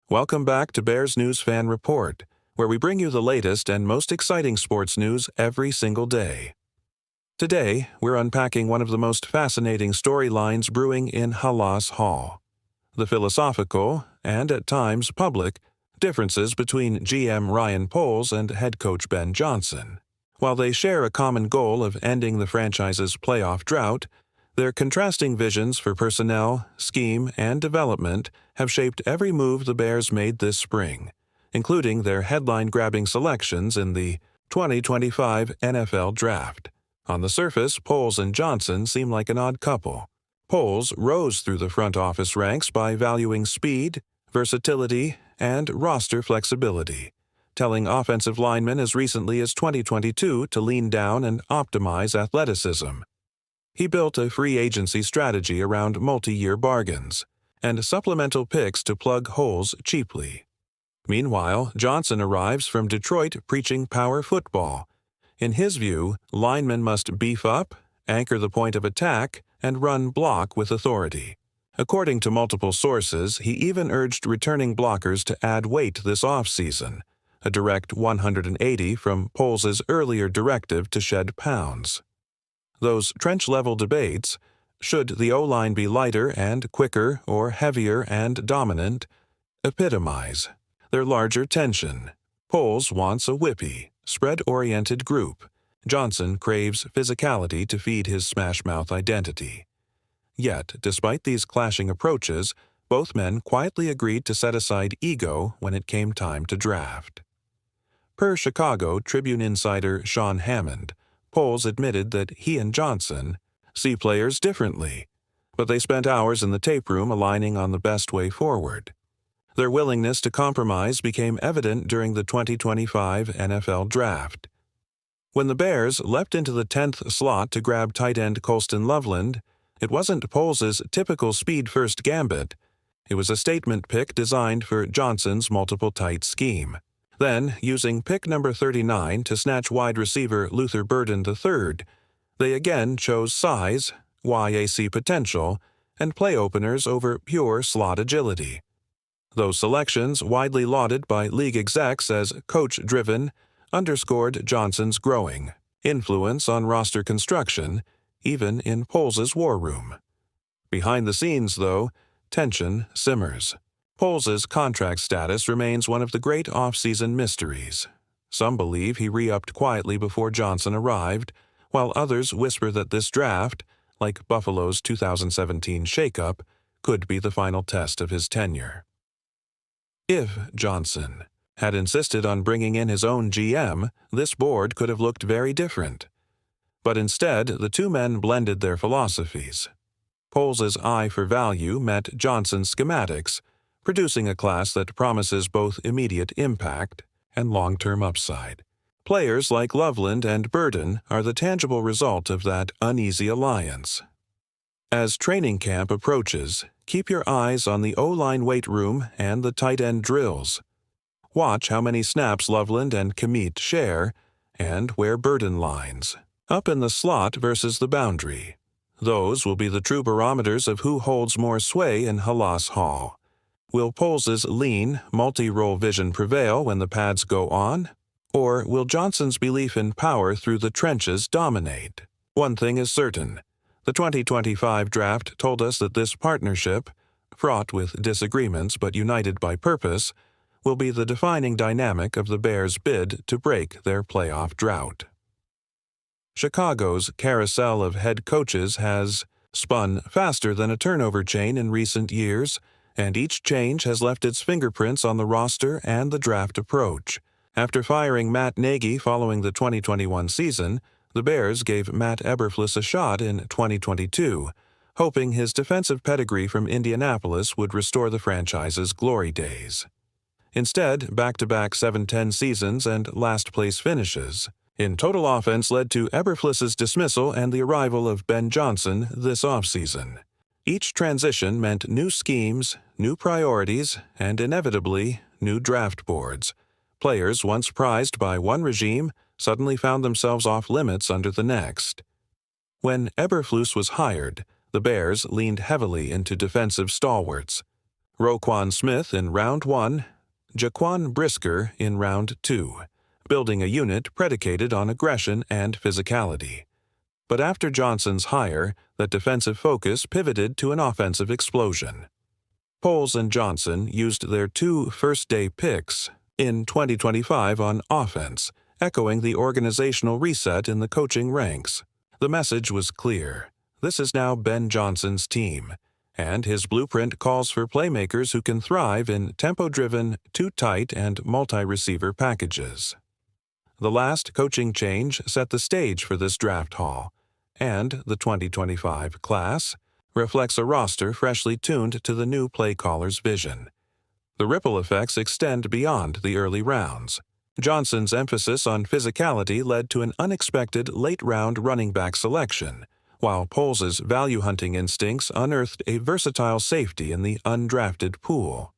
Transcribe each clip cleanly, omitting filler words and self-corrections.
Welcome back to Bears News Fan Report, where we bring you the latest and most exciting sports news every single day. Today, we're unpacking one of the most fascinating storylines brewing in Halas Hall: the philosophical, and at times public, differences between GM Ryan Poles and head coach Ben Johnson. While they share a common goal of ending the franchise's playoff drought, their contrasting visions for personnel, scheme, and development have shaped every move the Bears made this spring, including their headline-grabbing selections in the 2025 NFL Draft. On the surface, Poles and Johnson seem like an odd couple. Poles rose through the front office ranks by valuing speed, versatility, and roster flexibility, telling offensive linemen as recently as 2022 to lean down and optimize athleticism. He built a free agency strategy around multi-year bargains and supplemental picks to plug holes cheaply. Meanwhile, Johnson arrives from Detroit preaching power football. In his view, linemen must beef up, anchor the point of attack, and run block with authority. According to multiple sources, he even urged returning blockers to add weight this offseason, a direct 180 from Poles' earlier directive to shed pounds. Those trench-level debates, should the O-line be lighter and quicker or heavier and dominant, epitomize their larger tension. Poles wants a whippy, spread-oriented group. Johnson craves physicality to feed his smash-mouth identity. Yet, despite these clashing approaches, both men quietly agreed to set aside ego when it came time to draft. Per Chicago Tribune insider Sean Hammond, Poles admitted that he and Johnson see players differently, but they spent hours in the tape room aligning on the best way forward. Their willingness to compromise became evident during the 2025 NFL Draft. When the Bears leapt into the 10th slot to grab tight end Colston Loveland, it wasn't Poles' typical speed-first gambit. It was a statement pick designed for Johnson's multiple tight scheme. Then, using pick number 39 to snatch wide receiver Luther Burden III, they again chose size, YAC potential, and play openers over pure slot agility. Those selections, widely lauded by league execs as coach-driven, underscored Johnson's growing influence on roster construction, even in Poles' war room. Behind the scenes, though, tension simmers. Poles' contract status remains one of the great off-season mysteries. Some believe he re-upped quietly before Johnson arrived, while others whisper that this draft, like Buffalo's 2017 shakeup, could be the final test of his tenure. If Johnson had insisted on bringing in his own GM, this board could have looked very different. But instead, the two men blended their philosophies. Poles' eye for value met Johnson's schematics, producing a class that promises both immediate impact and long-term upside. Players like Loveland and Burden are the tangible result of that uneasy alliance. As training camp approaches, keep your eyes on the O-line weight room and the tight end drills. Watch how many snaps Loveland and Kmet share, and where Burden lines up in the slot versus the boundary. Those will be the true barometers of who holds more sway in Halas Hall. Will Poles' lean, multi-role vision prevail when the pads go on? Or will Johnson's belief in power through the trenches dominate? One thing is certain. The 2025 draft told us that this partnership, fraught with disagreements but united by purpose, will be the defining dynamic of the Bears' bid to break their playoff drought. Chicago's carousel of head coaches has spun faster than a turnover chain in recent years, and each change has left its fingerprints on the roster and the draft approach. After firing Matt Nagy following the 2021 season, the Bears gave Matt Eberflus a shot in 2022, hoping his defensive pedigree from Indianapolis would restore the franchise's glory days. Instead, back-to-back 7-10 seasons and last-place finishes in total offense led to Eberflus's dismissal and the arrival of Ben Johnson this offseason. Each transition meant new schemes, new priorities, and inevitably, new draft boards. Players once prized by one regime suddenly found themselves off limits under the next. When Eberflus was hired, the Bears leaned heavily into defensive stalwarts. Roquan Smith in Round 1, Jaquan Brisker in Round 2, building a unit predicated on aggression and physicality. But after Johnson's hire, that defensive focus pivoted to an offensive explosion. Poles and Johnson used their 2 first-day picks in 2025 on offense, echoing the organizational reset in the coaching ranks. The message was clear. This is now Ben Johnson's team, and his blueprint calls for playmakers who can thrive in tempo-driven, two-tight, and multi-receiver packages. The last coaching change set the stage for this draft haul, and the 2025 class reflects a roster freshly tuned to the new play caller's vision. The ripple effects extend beyond the early rounds. Johnson's emphasis on physicality led to an unexpected late-round running back selection, while Poles' value-hunting instincts unearthed a versatile safety in the undrafted pool.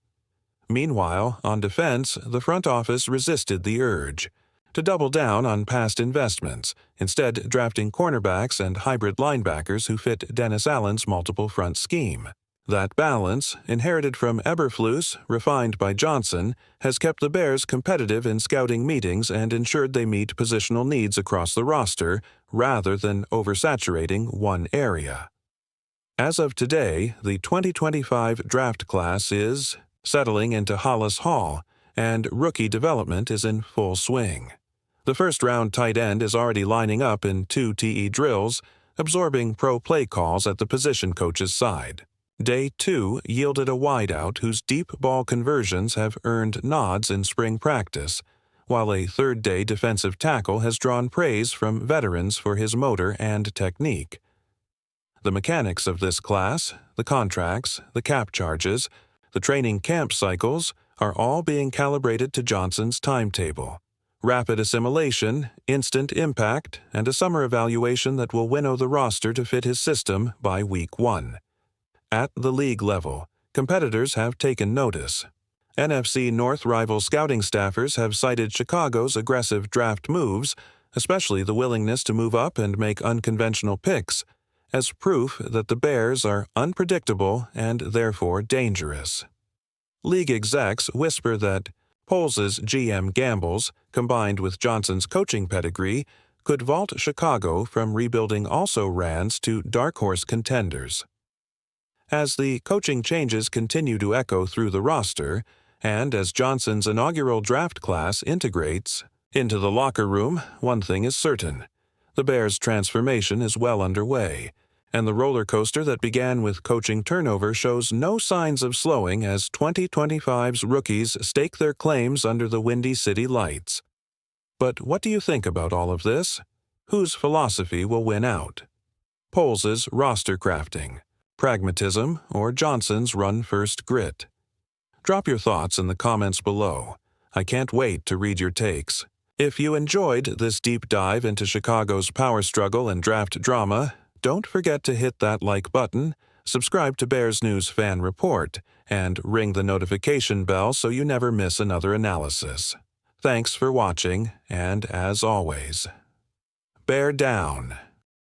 Meanwhile, on defense, the front office resisted the urge to double down on past investments, instead drafting cornerbacks and hybrid linebackers who fit Dennis Allen's multiple front scheme. That balance, inherited from Eberflus, refined by Johnson, has kept the Bears competitive in scouting meetings and ensured they meet positional needs across the roster rather than oversaturating one area. As of today, the 2025 draft class is settling into Hollis Hall, and rookie development is in full swing. The first-round tight end is already lining up in 2 TE drills, absorbing pro play calls at the position coach's side. Day 2 yielded a wideout whose deep ball conversions have earned nods in spring practice, while a third-day defensive tackle has drawn praise from veterans for his motor and technique. The mechanics of this class, the contracts, the cap charges, the training camp cycles, are all being calibrated to Johnson's timetable. Rapid assimilation, instant impact, and a summer evaluation that will winnow the roster to fit his system by week 1. At the league level, competitors have taken notice. NFC North rival scouting staffers have cited Chicago's aggressive draft moves, especially the willingness to move up and make unconventional picks, as proof that the Bears are unpredictable and therefore dangerous. League execs whisper that Poles' GM gambles, combined with Johnson's coaching pedigree, could vault Chicago from rebuilding also-rans to dark horse contenders. As the coaching changes continue to echo through the roster, and as Johnson's inaugural draft class integrates into the locker room, one thing is certain: the Bears' transformation is well underway, and the roller coaster that began with coaching turnover shows no signs of slowing as 2025's rookies stake their claims under the Windy City lights. But what do you think about all of this? Whose philosophy will win out? Poles' roster crafting, pragmatism, or Johnson's run-first grit? Drop your thoughts in the comments below. I can't wait to read your takes. If you enjoyed this deep dive into Chicago's power struggle and draft drama, don't forget to hit that like button, subscribe to Bears News Fan Report, and ring the notification bell so you never miss another analysis. Thanks for watching, and as always, bear down.